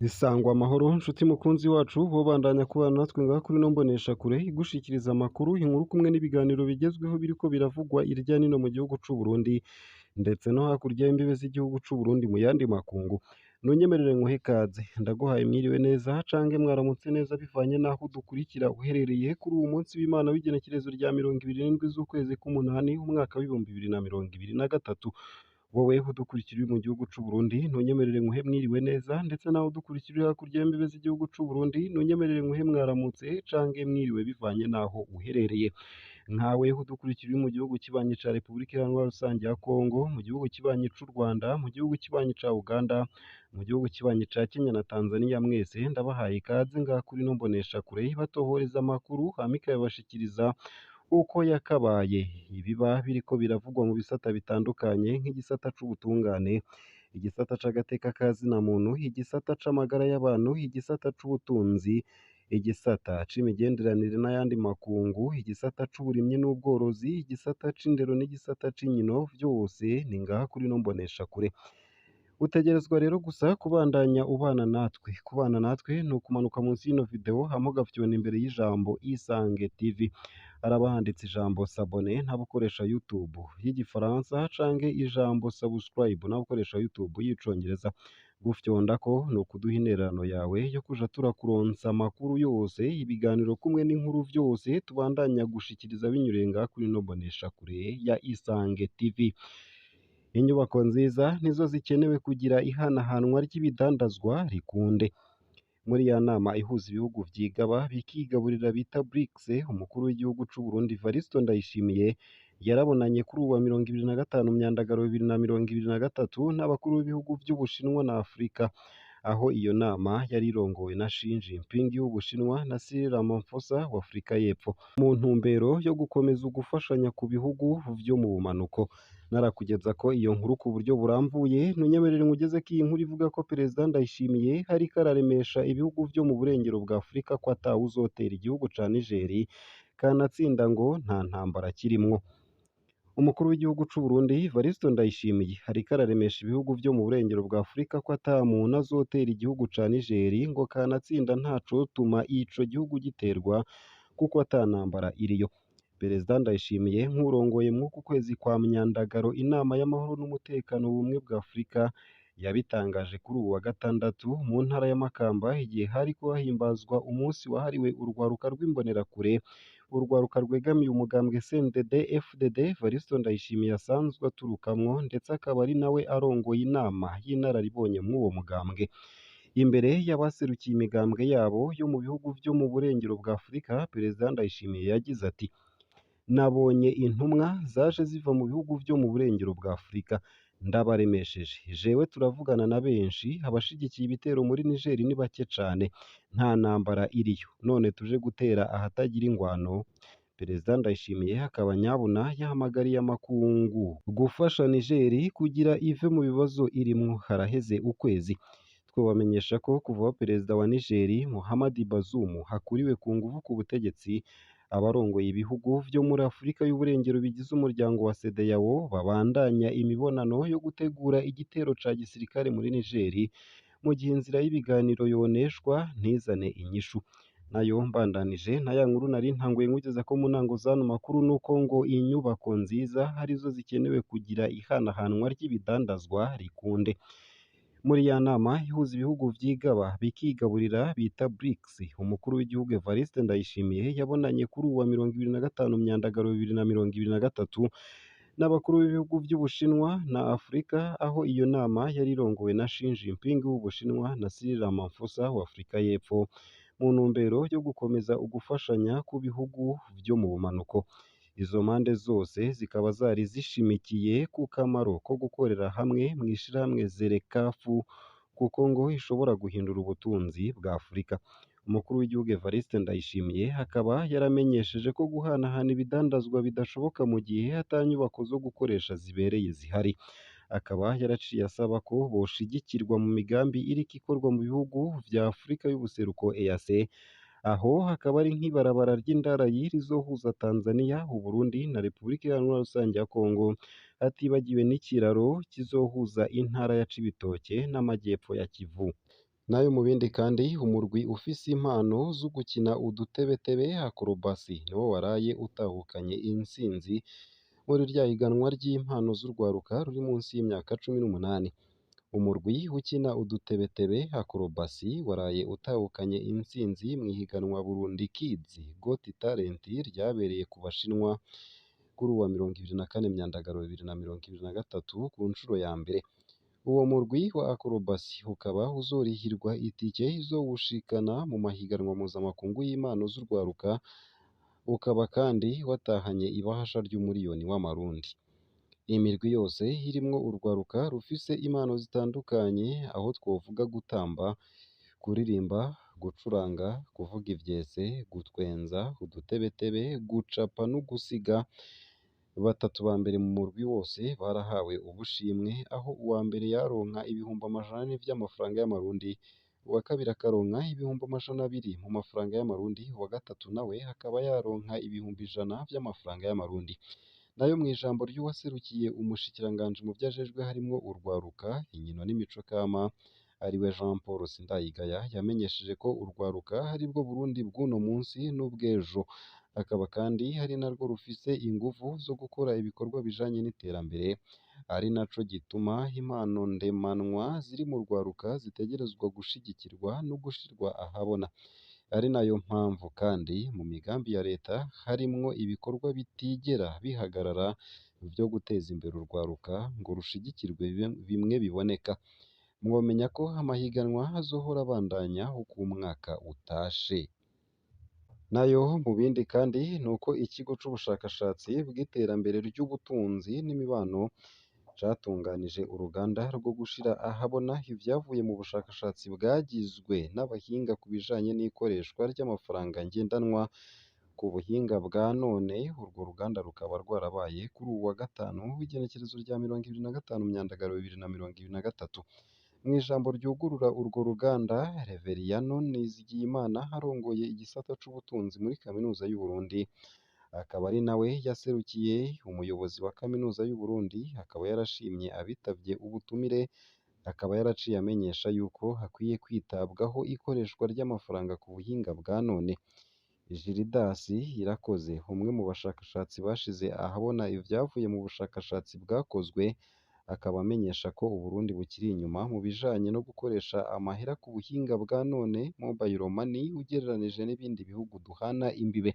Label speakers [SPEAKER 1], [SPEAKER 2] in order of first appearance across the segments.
[SPEAKER 1] Bisangwa amahoro nshuti mukunzi wacu wo bandanya kubana natwe ngaha kuri no mboneshakure igushikiriza amakuru inkuru kumwe n'ibiganiro bigezweho biriko biravugwa irya nino mu gihugu c'u Burundi ndetse no hakurya y'imbibe z'igihugu c'u Burundi mu yandi makungu. Nunyemerere nkuhe ikaze ndaguhaye mwiriwe neza cange mwaramutse neza bivanye naho udukurikira uherereye kuri uwu munsi w'Imana w'igenekerezo rya 27 z'ukwezi k'umunani umwaka w'ibihumbi 2023. Wowe udukurikira uri mu gihugu c'u Burundi ntunyemerere nkuhe mwiriwe neza ndetse naho udukurikira uri hakurya y'imbibe z'igihugu c'u Burundi ntunyemerere nkuhe mwaramutse cange mwiriwe bivanye naho uherereye. Nkawe udukurikira uri mu gihugu kibanyi ca Repubulika Iharanira Rusange ya Kongo, mu gihugu kibanyi c'u Rwanda, mu gihugu kibanyi ca Uganda, mu gihugu kibanyi ca Kenya na Tanzania, mwese ndabahaye ikaze ngaha kuri no mboneshakure batohoreza amakuru hama ikayabashikiriza uko yakabaye. Ibiba biriko biravugwa mu bisata bitandukanye nk'igisata c'ubutungane, igisata c'agateka ka zina muntu, igisata c'amagara y'abantu, igisata c'ubutunzi, igisata c'imigenderanire n'ayandi makungu, igisata c'uburimyi n'ubworozi, igisata c'indero n'igisata c'inkino, vyose ni ngaha kuri no mboneshakure. Utegerezwa rero gusa kubandanya ubana natwe. Kubana natwe ni ukumanuka munsi y'ino video hama ugafyona imbere y'ijambo Isange TV. Haraba handitse ijambo s'abonner ntaba ukoresha YouTube y'igifaransa canke ijambo subscribe ntaba ukoresha YouTube y'icongereza. Gufyondako ni ukuduha intererano yawe yo kuja turakuronsa amakuru yose, ibiganiro kumwe n'inkuru vyose tubandanya gushikiriza binyuriye ngaha kuri no mboneshakure ya Isange TV. Inyubako nziza nizo zikenewe kugira ihanahanwa ry'ibidandazwa rikunde. Muri ya nama ihuza ibihugu vyigaba bikigaburira bita BRICS, umukuru w'igihugu c'u Burundi Evaristo Ndayishimiye yarabonanye kuri uwa 25 Myandagaro 2023 n'abakuru b'ibihugu vy'Ubushinwa na Afurika, aho iyo nama yari irongowe na Xi Jinping w'Ubushinwa na Cyril Ramaphosa wa Afurika y'Epfo mu ntumbero yo gukomeza ugufashanya ku bihugu vyo mu bumanuko. Narakugeza ko iyo nkuru ku buryo buramvuye ntunyemerere ngugeze ko iyi nkuru ivuga ko Perezida Ndayishimiye hariko araremesha ibihugu vyo mu burengero bwa Afurika ko atawe uzotera igihugu ca Niger, kanatsinda ngo nta ntambara kirimwo. Umukuru w'igihugu c'u Burundi Evaristo Ndayishimiye hariko araremesha ibihugu vyo mu burengero bwa Afurika ko ata muntu azotera igihugu ca Niger ngo kanatsinda ntacotuma ico gihugu giterwa kuko ata ntambara iriyo. Perezida Ndayishimiye nk'urongoye mw'uku kwezi kwa Myandagaro inama y'amahoro n'umutekano w'ubumwe bwa Afurika yabitangaje kuri uwu wa gatandatu mu ntara ya Makamba igihe hariko hahimbazwa umunsi wahariwe urwaruka rw'imbonerakure, urwaruka rwegamiye umugambwe CNDD FDD Evaristo Ndayishimiye asanzwe aturukamwo ndetse akaba ari nawe arongoye inama y'inararibonye mw'uwo mugambwe. Imbere y'abaserukiye imigambwe yabo yo mu bihugu vyo mu burengero bwa Afurika, Perezida Ndayishimiye yagize ati: nabonye intumwa zaje ziva mu bihugu vyo mu burengero bwa Afurika ndabaremesheje. Jewe turavugana na benshi, abashigikiye ibitero muri Niger ni bake cane, nta ntambara iriyo, none tuje gutera ahatagira ingwano. Perezida Ndayishimiye akaba nyabuna yahamagariye amakungu gufasha Niger kugira ive mu bibazo irimwo haraheze ukwezi. Twobamenyesha ko kuva aho Perezida wa Niger Mohamed Bazoum hakuriwe ku nguvu ku butegetsi, abarongoye ibihugu vyo muri Afurika y'uburengero bigize umuryango wa CEDEAO babandanya imibonano yo gutegura igitero ca gisirikare muri Niger, mu gihe inzira y'ibiganiro yoneshwa ntizane inyishu. Nayo mbandanije na ya nkuru nari ntanguye ngugeza ko mu ntango zano makuru nuko ngo inyubako nziza arizo zikenewe kugira ihanahanwa ry'ibidandazwa rikunde. Muri ya nama ihuza ibihugu vyigaba bikigaburira bita BRICS, umukuru w'igihugu Evariste Ndayishimiye yabonanye kuri uwa 25 Myandagaro 2023 n'abakuru b'ibihugu vy'Ubushinwa na Afurika, aho iyo nama yari irongowe na Xi Jinping w'Ubushinwa na Cyril Ramaphosa wa Afurika y'Epfo mu ntumbero yo gukomeza ugufashanya ku bihugu vyo mu bumanuko. Izo mpande zose zikaba zari zishimikiye ku kamaro ko gukorera hamwe mw'ishirahamwe Zerekafu kuko ngo ishobora guhindura ubutunzi bwa Afurika. Umukuru w'igihugu Evariste Ndayishimiye akaba yaramenyesheje ko guhanahana ibidandazwa bidashoboka mu gihe ata nyubako zo gukoresha zibereye zihari. Akaba yaraciye asaba ko boshigikirwa mu migambi iriko ikorwa mu bihugu vya Afurika y'ubuseruko EAC, aho hakaba ari nk'ibarabara ry'indarayi rizohuza Tanzania, Uburundi na Repubulika Iharanira Rusange ya Kongo, hatibagiwe n'ikiraro kizohuza intara ya Cibitoke n'amajyepfo ya Kivu. Nayo mu bindi kandi umurwi ufise impano zo gukina udutebetebe acrobacy niwo waraye utahukanye intsinzi muri rya higanwa ry'impano z'urwaruka ruri munsi y'imyaka 18. Umurwi ukina udutebetebe acrobacy waraye utahukanye intsinzi mu ihiganwa Burundi Kids Got Talent ryabereye ku Bashinwa kuri uwa 24 Myandagaro 2023 ku nshuro ya mbere. Uwo murwi wa acrobacy ukaba uzorihirwa itike izowushikana mu mahiganwa mpuzamakungu y'impano z'urwaruka, ukaba kandi watahanye ibahasha ry'umuriyoni w'amarundi. Imirwi yose irimwo urwaruka rufise impano zitandukanye, aho twovuga gutamba, kuririmba, gucuranga, kuvuga ivyese, gutwenza, udutebetebe, gucapa no gusiga. Batatu ba mbere mu murwi wose barahawe ubushimwe, aho uwa mbere yaronka ibihumbi 200 vy'amafaranga y'amarundi, uwa kabiri akaronka ibihumbi 200 mu mafaranga y'amarundi, uwa gatatu nawe akaba yaronka ibihumbi 100 vy'amafaranga y'amarundi. Nayo mw'ijambo ry'uwaserukiye umushikiranganji mu vyajejwe harimwo urwaruka, inkino n'imico kama, ariwe Jean Paul Sindayigaya, yamenyesheje ko urwaruka aribwo Burundi bw'uno munsi n'ubw'ejo, akaba kandi hari narwo rufise inguvu zo gukora ibikorwa bijanye n'iterambere, ari naco gituma impano ndemanwa ziri mu rwaruka zitegerezwa gushigikirwa no gushirwa ahabona. Ari nayo mpamvu kandi mu migambi ya leta harimwo ibikorwa bitigera bihagarara vyo guteza imbere urwaruka ngo rushigikirwe bimwe biboneka. Mwomenya ko amahiganwa azohora abandanya uko umwaka utashe. Nayo mu bindi kandi nuko ikigo c'ubushakashatsi bw'iterambere ry'ubutunzi n'imibano catunganije uruganda rwo gushira ahabona ivyavuye mu bushakashatsi bwagizwe n'abahinga ku bijanye n'ikoreshwa ry'amafaranga ngendanwa ku buhinga bwa none. Urwo ruganda rukaba rwarabaye kuri uwa gatanu w'igenekerezo rya 25 Myandagaro 2023. Mw'ijambo ryugurura urwo ruganda, Reveriyano Nizigiyimana arongoye igisata c'ubutunzi muri kaminuza y'u Burundi, akaba ari nawe yaserukiye umuyobozi wa kaminuza y'u Burundi, akaba yarashimye abitavye ubutumire, akaba yaraciye amenyesha yuko hakwiye kwitabwaho ikoreshwa ry'amafaranga ku buhinga bwa none. Gildas Irakoze, umwe mu bashakashatsi bashize ahabona ivyavuye mu bushakashatsi bwakozwe, akaba amenyesha ko Uburundi bukiri inyuma mu bijanye no gukoresha amahera ku buhinga bwa none mobile money ugereranije n'ibindi bihugu duhana imbibe.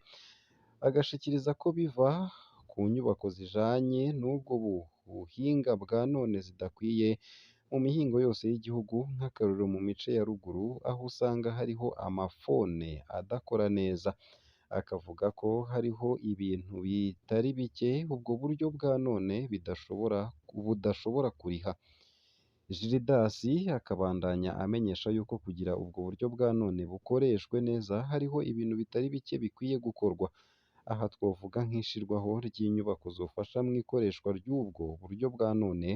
[SPEAKER 1] Agashikiriza ko biva ku nyubako zijanye n'ubwo buhinga bwa none zidakwiye mu mihingo yose y'igihugu, nk'akarorero mu mice ya ruguru aho usanga hariho amafone adakora neza. Akavuga ko hariho ibintu bitari bike ubwo buryo bwa none budashobora kuriha. Gildas akabandanya amenyesha yuko kugira ubwo buryo bwa none bukoreshwe neza, hariho ibintu bitari bike bikwiye gukorwa. Aha twovuga nk'ishirwaho ry'inyubako zofasha mu ikoreshwa ry'ubwo buryo bwa none,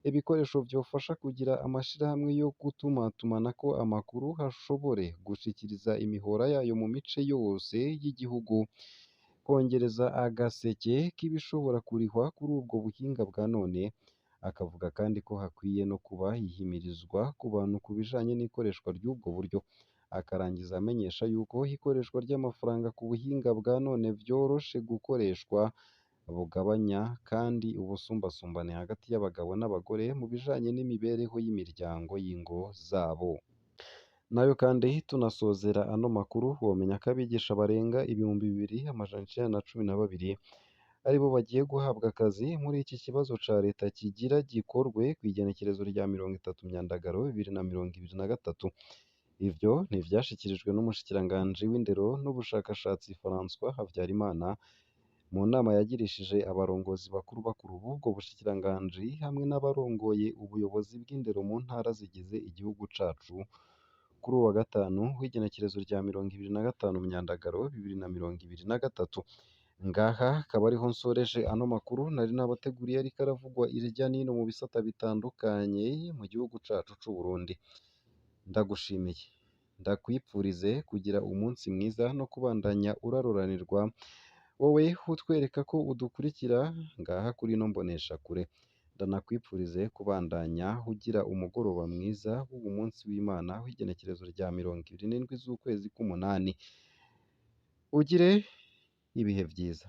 [SPEAKER 1] ibikoresho vyofasha kugira amashirahamwe yo gutumatumanako amakuru hashobore gushikiriza imihora yayo mu mice yose y'igihugu, kongereza agaseke k'ibishobora kurihwa kuri ubwo buhinga bwa none. Akavuga kandi ko hakwiye no kuba ihimirizwa ku bantu ku bijanye n'ikoreshwa ry'ubwo buryo. Akarangiza amenyesha yuko ikoreshwa ry'amafaranga ku buhinga bwa none vyoroshe gukoreshwa, bugabanya kandi ubusumbasumbane hagati y'abagabo n'abagore mu bijanye n'imibereho y'imiryango y'ingo zabo. Nayo kandi tunasozera ano makuru, womenya ko abigisha barenga 2,912 aribo bagiye guhabwa akazi muri iki kibazo ca leta kigira gikorwe kw'igenekerezo rya 30 Myandagaro 2023. Ivyo ntivyashikirijwe n'umushikiranganji w'indero n'ubushakashatsi François Havyarimana mu nama yagirishije abarongozi bakuru b'ubwo bushikiranganji hamwe n'abarongoye ubuyobozi bw'indero mu ntara zigize igihugu cacu kuri uwa gatanu w'igenekerezo rya 25 Myandagaro 2023. Ngaha akaba ariho nsoreje ano makuru nari nabateguriye, ariko aravugwa irya nino mu bisata bitandukanye mu gihugu cacu c'u Burundi. Ndagushimiye, ndakwipfurize kugira umunsi mwiza no kubandanya uraroranirwa, wowe utwereka ko udukurikira ngaha kuri ino mboneshakure. ndanakwipfurize kubandanya ugira umugoroba mwiza w'uwu munsi w'Imana w'igenekerezo rya 27 z'ukwezi k'umunani, ugire ibihe vyiza.